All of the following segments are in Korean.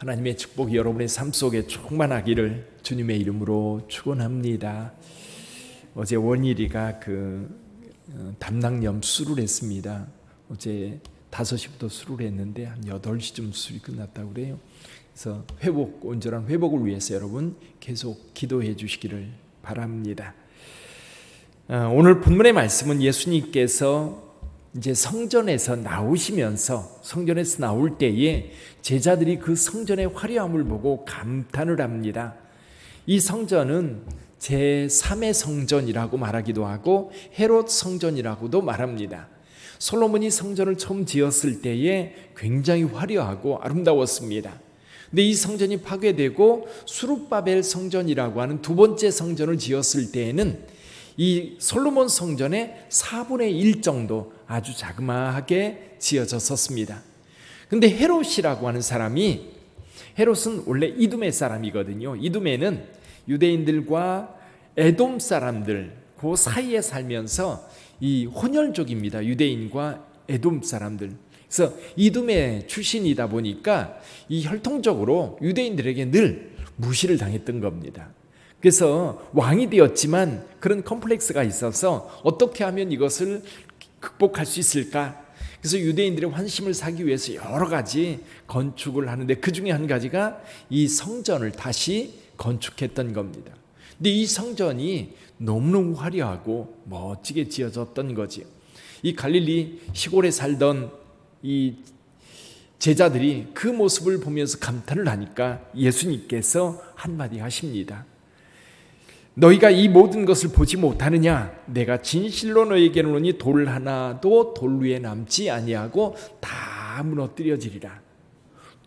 하나님의 축복이 여러분의 삶 속에 충만하기를 주님의 이름으로 축원합니다. 어제 원일이가 담낭염 수술을 했습니다. 어제 5시부터 수술을 했는데 한 8시쯤 수술이 끝났다고 그래요. 그래서 온전한 회복을 위해서 여러분 계속 기도해 주시기를 바랍니다. 오늘 본문의 말씀은 예수님께서 이제 성전에서 나올 때에 제자들이 그 성전의 화려함을 보고 감탄을 합니다. 이 성전은 제3의 성전이라고 말하기도 하고 헤롯 성전이라고도 말합니다. 솔로몬이 성전을 처음 지었을 때에 굉장히 화려하고 아름다웠습니다. 근데 이 성전이 파괴되고 수룹바벨 성전이라고 하는 두 번째 성전을 지었을 때에는 이 솔로몬 성전의 4분의 1 정도 아주 자그마하게 지어졌었습니다. 근데 헤롯이라고 하는 사람이, 헤롯은 원래 이두메 사람이거든요. 이두메는 유대인들과 에돔 사람들 그 사이에 살면서 이 혼혈족입니다. 유대인과 에돔 사람들. 그래서 이두메 출신이다 보니까 이 혈통적으로 유대인들에게 늘 무시를 당했던 겁니다. 그래서 왕이 되었지만 그런 컴플렉스가 있어서 어떻게 하면 이것을 극복할 수 있을까? 그래서 유대인들의 환심을 사기 위해서 여러 가지 건축을 하는데 그 중에 한 가지가 이 성전을 다시 건축했던 겁니다. 근데 이 성전이 너무너무 화려하고 멋지게 지어졌던 거지요. 이 갈릴리 시골에 살던 이 제자들이 그 모습을 보면서 감탄을 하니까 예수님께서 한마디 하십니다. 너희가 이 모든 것을 보지 못하느냐? 내가 진실로 너희에게 이르노니 돌 하나도 돌 위에 남지 아니하고 다 무너뜨려지리라.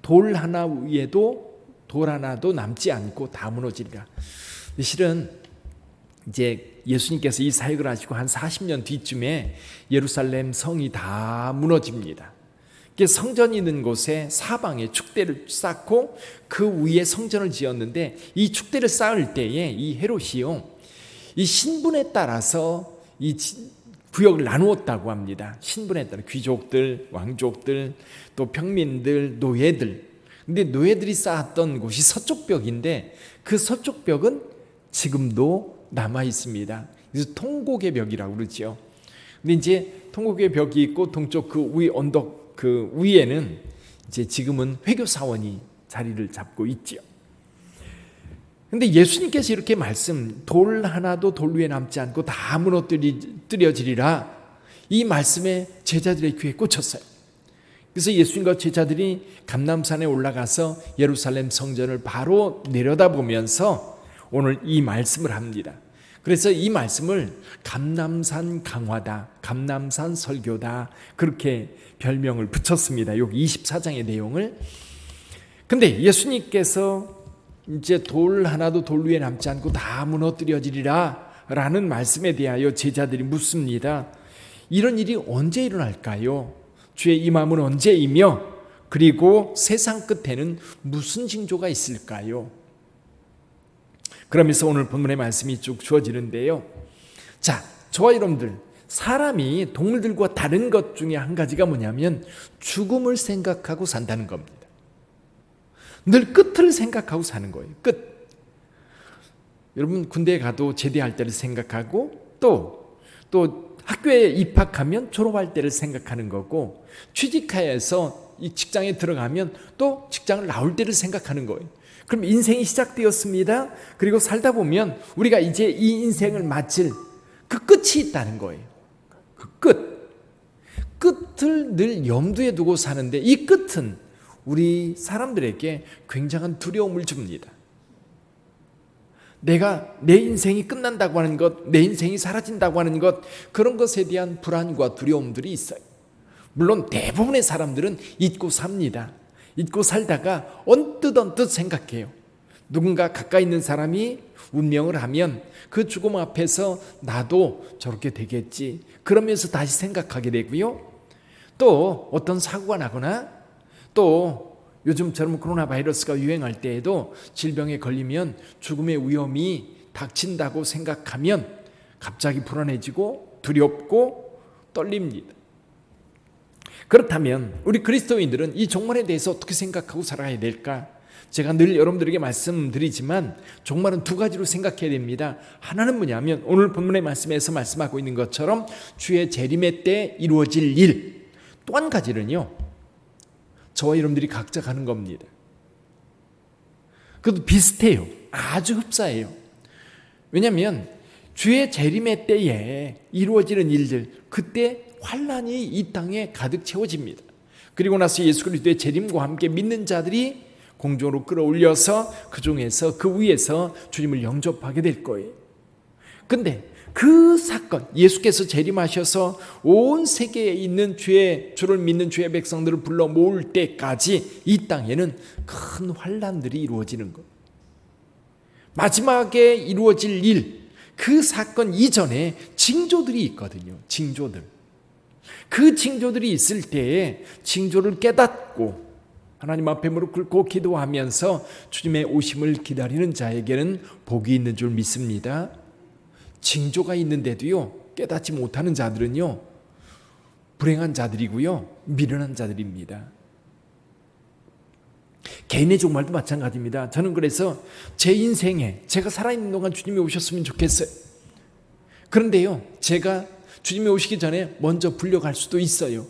돌 하나 위에도 돌 하나도 남지 않고 다 무너지리라. 실은 이제 예수님께서 이 사역을 하시고 한 40년 뒤쯤에 예루살렘 성이 다 무너집니다. 성전이 있는 곳에 사방에 축대를 쌓고 그 위에 성전을 지었는데 이 축대를 쌓을 때에 이 헤롯이요, 이 신분에 따라서 이 구역을 나누었다고 합니다. 신분에 따라 귀족들, 왕족들, 또 평민들, 노예들. 근데 노예들이 쌓았던 곳이 서쪽 벽인데 그 서쪽 벽은 지금도 남아 있습니다. 그래서 통곡의 벽이라고 그러죠. 근데 이제 통곡의 벽이 있고 동쪽 그 위 언덕 그 위에는 이제 지금은 회교 사원이 자리를 잡고 있지요. 근데 예수님께서 이렇게 돌 하나도 돌 위에 남지 않고 다 무너뜨려지리라, 이 말씀에 제자들의 귀에 꽂혔어요. 그래서 예수님과 제자들이 감람산에 올라가서 예루살렘 성전을 바로 내려다보면서 오늘 이 말씀을 합니다. 그래서 이 말씀을 감람산 강화다, 감람산 설교다, 그렇게 별명을 붙였습니다. 여기 24장의 내용을. 근데 예수님께서 이제 돌 하나도 돌 위에 남지 않고 다 무너뜨려지리라 라는 말씀에 대하여 제자들이 묻습니다. 이런 일이 언제 일어날까요? 주의 임함은 언제이며 그리고 세상 끝에는 무슨 징조가 있을까요? 그러면서 오늘 본문의 말씀이 쭉 주어지는데요. 자, 저와 여러분들, 사람이 동물들과 다른 것 중에 한 가지가 뭐냐면 죽음을 생각하고 산다는 겁니다. 늘 끝을 생각하고 사는 거예요. 끝. 여러분 군대에 가도 제대할 때를 생각하고 또 학교에 입학하면 졸업할 때를 생각하는 거고, 취직해서 이 직장에 들어가면 또 직장을 나올 때를 생각하는 거예요. 그럼 인생이 시작되었습니다. 그리고 살다 보면 우리가 이제 이 인생을 마칠 그 끝이 있다는 거예요. 그 끝을 늘 염두에 두고 사는데 이 끝은 우리 사람들에게 굉장한 두려움을 줍니다. 내 인생이 끝난다고 하는 것, 내 인생이 사라진다고 하는 것, 그런 것에 대한 불안과 두려움들이 있어요. 물론 대부분의 사람들은 잊고 삽니다. 잊고 살다가 언뜻 생각해요. 누군가 가까이 있는 사람이 운명을 하면 그 죽음 앞에서 나도 저렇게 되겠지, 그러면서 다시 생각하게 되고요. 또 어떤 사고가 나거나 또 요즘처럼 코로나 바이러스가 유행할 때에도 질병에 걸리면 죽음의 위험이 닥친다고 생각하면 갑자기 불안해지고 두렵고 떨립니다. 그렇다면 우리 그리스도인들은 이 종말에 대해서 어떻게 생각하고 살아야 될까? 제가 늘 여러분들에게 말씀드리지만 종말은 두 가지로 생각해야 됩니다. 하나는 뭐냐면 오늘 본문의 말씀에서 말씀하고 있는 것처럼 주의 재림의 때 이루어질 일. 또 한 가지는요, 저와 여러분들이 각자 가는 겁니다. 그것도 비슷해요. 아주 흡사해요. 왜냐하면 주의 재림의 때에 이루어지는 일들, 그때 환란이 이 땅에 가득 채워집니다. 그리고 나서 예수 그리스도의 재림과 함께 믿는 자들이 공중으로 끌어올려서 그 중에서 그 위에서 주님을 영접하게 될 거예요. 근데 그 사건, 예수께서 재림하셔서 온 세계에 있는 주를 믿는 주의 백성들을 불러 모을 때까지 이 땅에는 큰 환란들이 이루어지는 것. 마지막에 이루어질 일, 그 사건 이전에 징조들이 있거든요. 징조들. 그 징조들이 있을 때에 징조를 깨닫고 하나님 앞에 무릎 꿇고 기도하면서 주님의 오심을 기다리는 자에게는 복이 있는 줄 믿습니다. 징조가 있는데도요, 깨닫지 못하는 자들은요, 불행한 자들이고요, 미련한 자들입니다. 개인의 종말도 마찬가지입니다. 저는 그래서 제 인생에 제가 살아있는 동안 주님이 오셨으면 좋겠어요. 그런데요, 제가 주님이 오시기 전에 먼저 불려갈 수도 있어요.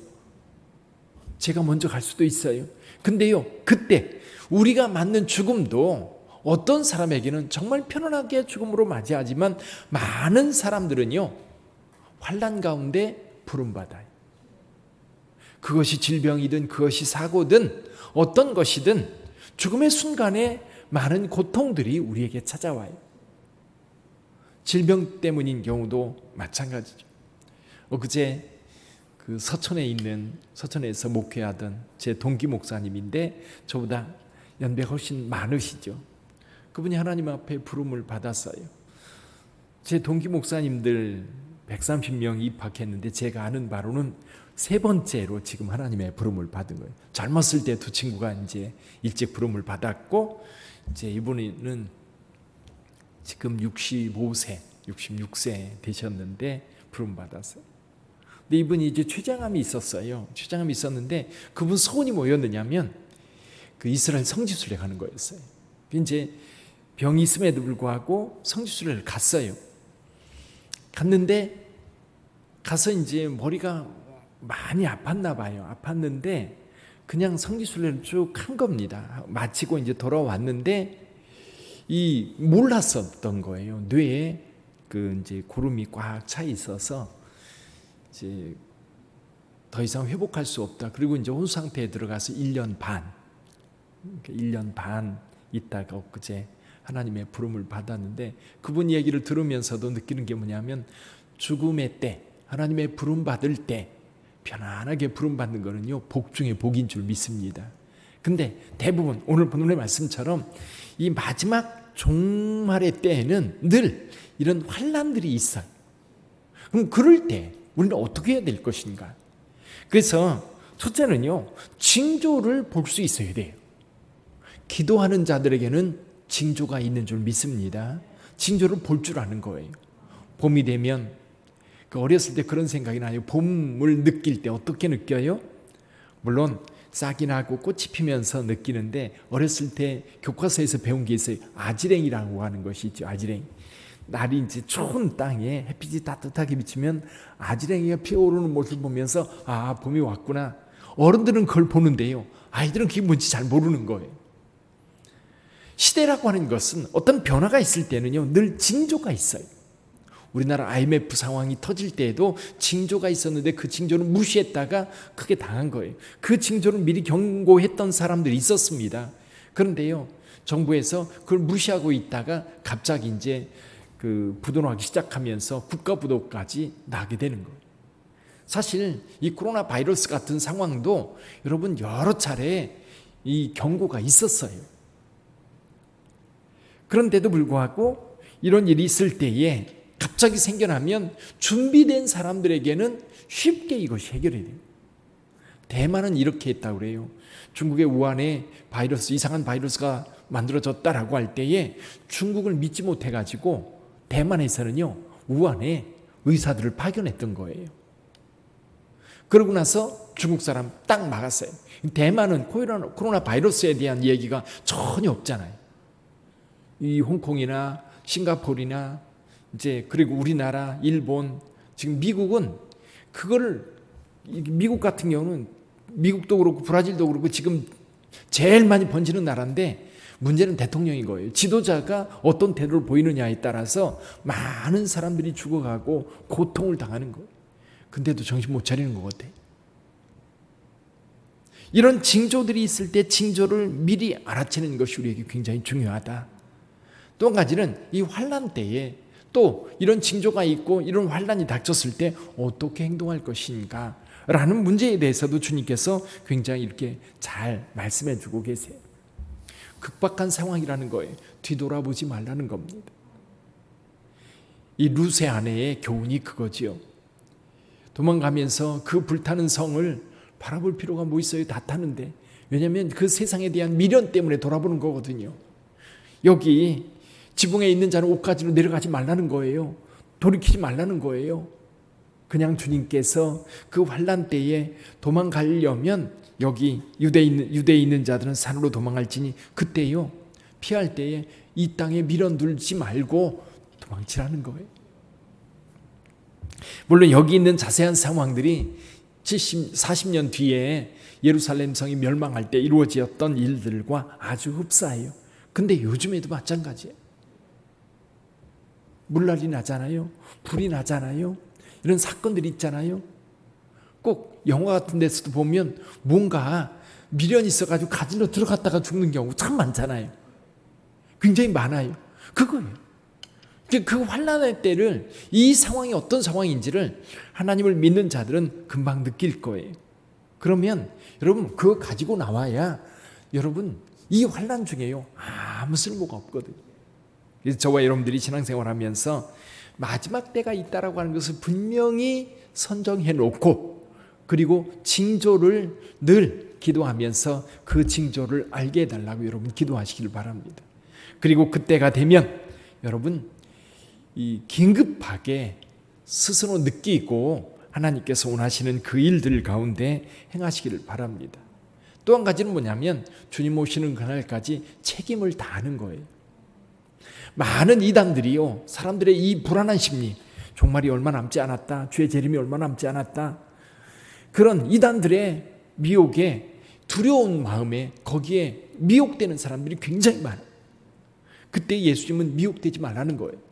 제가 먼저 갈 수도 있어요. 근데요, 그때 우리가 맞는 죽음도 어떤 사람에게는 정말 편안하게 죽음으로 맞이하지만 많은 사람들은요, 환난 가운데 부름받아요. 그것이 질병이든 그것이 사고든 어떤 것이든 죽음의 순간에 많은 고통들이 우리에게 찾아와요. 질병 때문인 경우도 마찬가지죠. 엊그제 그 서천에서 목회하던 제 동기 목사님인데 저보다 연배가 훨씬 많으시죠. 그분이 하나님 앞에 부름을 받았어요. 제 동기 목사님들 130명 입학했는데 제가 아는 바로는 세 번째로 지금 하나님의 부름을 받은 거예요. 젊었을 때 두 친구가 이제 일찍 부름을 받았고, 이제 이분은 지금 65세, 66세 되셨는데 부름 받았어요. 근데 이분이 이제 췌장암이 있었어요. 췌장암이 있었는데 그분 소원이 뭐였느냐면 그 이스라엘 성지순례 가는 거였어요. 이제 병이 있음에도 불구하고 성지순례를 갔어요. 갔는데 가서 이제 머리가 많이 아팠나 봐요. 아팠는데 그냥 성지순례를 쭉 한 겁니다. 마치고 이제 돌아왔는데 몰랐었던 거예요. 뇌에 그 이제 고름이 꽉 차 있어서 이제 더 이상 회복할 수 없다. 그리고 이제 혼수 상태에 들어가서 1년 반 있다가 엊그제 하나님의 부름을 받았는데, 그분 얘기를 들으면서도 느끼는 게 뭐냐면 죽음의 때, 하나님의 부름 받을 때 편안하게 부름 받는 거는요, 복 중에 복인 줄 믿습니다. 근데 대부분 오늘 본문의 말씀처럼 이 마지막 종말의 때에는 늘 이런 환난들이 있어요. 그럼 그럴 때 우리는 어떻게 해야 될 것인가? 그래서 첫째는요, 징조를 볼 수 있어야 돼요. 기도하는 자들에게는 징조가 있는 줄 믿습니다. 징조를 볼 줄 아는 거예요. 봄이 되면 어렸을 때 그런 생각이 나요. 봄을 느낄 때 어떻게 느껴요? 물론 싹이 나고 꽃이 피면서 느끼는데, 어렸을 때 교과서에서 배운 게 있어요. 아지랭이라고 하는 것이 있죠. 아지랭이. 날이 이제 추운 땅에 햇빛이 따뜻하게 비치면 아지랭이가 피어오르는 모습을 보면서 아, 봄이 왔구나. 어른들은 그걸 보는데요, 아이들은 그게 뭔지 잘 모르는 거예요. 시대라고 하는 것은 어떤 변화가 있을 때는요, 늘 징조가 있어요. 우리나라 IMF 상황이 터질 때에도 징조가 있었는데 그 징조를 무시했다가 크게 당한 거예요. 그 징조를 미리 경고했던 사람들이 있었습니다. 그런데요, 정부에서 그걸 무시하고 있다가 갑자기 이제 그 부도나기 시작하면서 국가부도까지 나게 되는 거예요. 사실 이 코로나 바이러스 같은 상황도 여러분 여러 차례 이 경고가 있었어요. 그런데도 불구하고 이런 일이 있을 때에 갑자기 생겨나면 준비된 사람들에게는 쉽게 이것이 해결이 돼요. 대만은 이렇게 했다고 그래요. 중국의 우한에 이상한 바이러스가 만들어졌다라고 할 때에 중국을 믿지 못해가지고 대만에서는요, 우한에 의사들을 파견했던 거예요. 그러고 나서 중국 사람 딱 막았어요. 대만은 코로나 바이러스에 대한 얘기가 전혀 없잖아요. 이 홍콩이나 싱가포르나 이제 그리고 우리나라, 일본, 지금 미국은 그거를, 미국 같은 경우는 미국도 그렇고 브라질도 그렇고 지금 제일 많이 번지는 나라인데 문제는 대통령인 거예요. 지도자가 어떤 태도를 보이느냐에 따라서 많은 사람들이 죽어가고 고통을 당하는 거예요. 근데도 정신 못 차리는 것 같아. 이런 징조들이 있을 때 징조를 미리 알아채는 것이 우리에게 굉장히 중요하다. 또 한 가지는 이 환난 때에 또 이런 징조가 있고 이런 환난이 닥쳤을 때 어떻게 행동할 것인가 라는 문제에 대해서도 주님께서 굉장히 이렇게 잘 말씀해 주고 계세요. 극박한 상황이라는 거예요. 뒤돌아보지 말라는 겁니다. 이 룻의 아내의 교훈이 그거지요. 도망가면서 그 불타는 성을 바라볼 필요가 뭐 있어요? 다 타는데. 왜냐하면 그 세상에 대한 미련 때문에 돌아보는 거거든요. 여기 지붕에 있는 자는 옷가지로 내려가지 말라는 거예요. 돌이키지 말라는 거예요. 그냥 주님께서 그 환난 때에 도망가려면 여기 유대에 있는 자들은 산으로 도망할지니 그때요 피할 때에 이 땅에 밀어들지 말고 도망치라는 거예요. 물론 여기 있는 자세한 상황들이 40년 뒤에 예루살렘 성이 멸망할 때 이루어졌던 일들과 아주 흡사해요. 근데 요즘에도 마찬가지예요. 물난리 나잖아요. 불이 나잖아요. 이런 사건들이 있잖아요. 꼭 영화 같은 데서도 보면 뭔가 미련이 있어가지고 가지러 들어갔다가 죽는 경우 참 많잖아요. 굉장히 많아요. 그거예요. 그 환난의 때를, 이 상황이 어떤 상황인지를 하나님을 믿는 자들은 금방 느낄 거예요. 그러면 여러분 그거 가지고 나와야 여러분 이 환난 중에요 아무 쓸모가 없거든요. 그래서 저와 여러분들이 신앙생활하면서 마지막 때가 있다라고 하는 것을 분명히 선정해 놓고 그리고 징조를 늘 기도하면서 그 징조를 알게 해달라고 여러분 기도하시길 바랍니다. 그리고 그때가 되면 여러분 이 긴급하게 스스로 느끼고 하나님께서 원하시는 그 일들 가운데 행하시기를 바랍니다. 또 한 가지는 뭐냐면 주님 오시는 그날까지 책임을 다하는 거예요. 많은 이단들이요 사람들의 이 불안한 심리, 종말이 얼마 남지 않았다, 주의 재림이 얼마 남지 않았다, 그런 이단들의 미혹에 두려운 마음에 거기에 미혹되는 사람들이 굉장히 많아요. 그때 예수님은 미혹되지 말라는 거예요.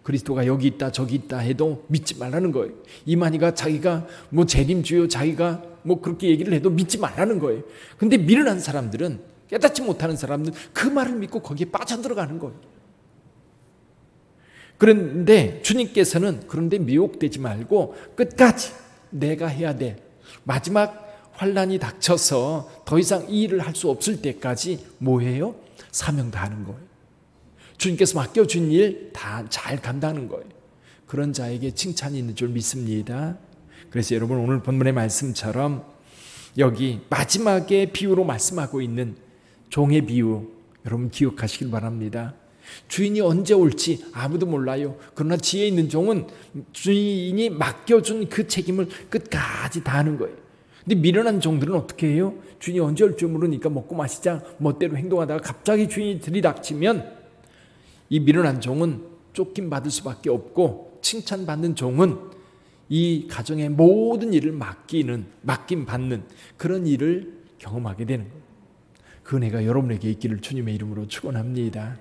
그리스도가 여기 있다 저기 있다 해도 믿지 말라는 거예요. 이만희가 자기가 뭐 재림주요 자기가 뭐 그렇게 얘기를 해도 믿지 말라는 거예요. 근데 미련한 사람들은, 깨닫지 못하는 사람들은 그 말을 믿고 거기에 빠져들어가는 거예요. 그런데 주님께서는 그런데 미혹되지 말고 끝까지 내가 해야 돼. 마지막 환난이 닥쳐서 더 이상 이 일을 할 수 없을 때까지 뭐해요? 사명 다하는 거예요. 주님께서 맡겨준 일 다 잘 감당하는 거예요. 그런 자에게 칭찬이 있는 줄 믿습니다. 그래서 여러분 오늘 본문의 말씀처럼 여기 마지막에 비유로 말씀하고 있는 종의 비유 여러분 기억하시길 바랍니다. 주인이 언제 올지 아무도 몰라요. 그러나 지혜 있는 종은 주인이 맡겨준 그 책임을 끝까지 다하는 거예요. 근데 미련한 종들은 어떻게 해요? 주인이 언제 올지 모르니까 먹고 마시자 멋대로 행동하다가 갑자기 주인이 들이닥치면 이 미련한 종은 쫓김 받을 수밖에 없고, 칭찬받는 종은 이 가정의 모든 일을 맡김 받는 그런 일을 경험하게 되는 거예요. 그 은혜가 여러분에게 있기를 주님의 이름으로 축원합니다.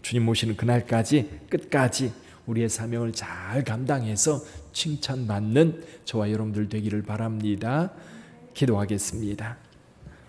주님 오시는 그날까지 끝까지 우리의 사명을 잘 감당해서 칭찬받는 저와 여러분들 되기를 바랍니다. 기도하겠습니다.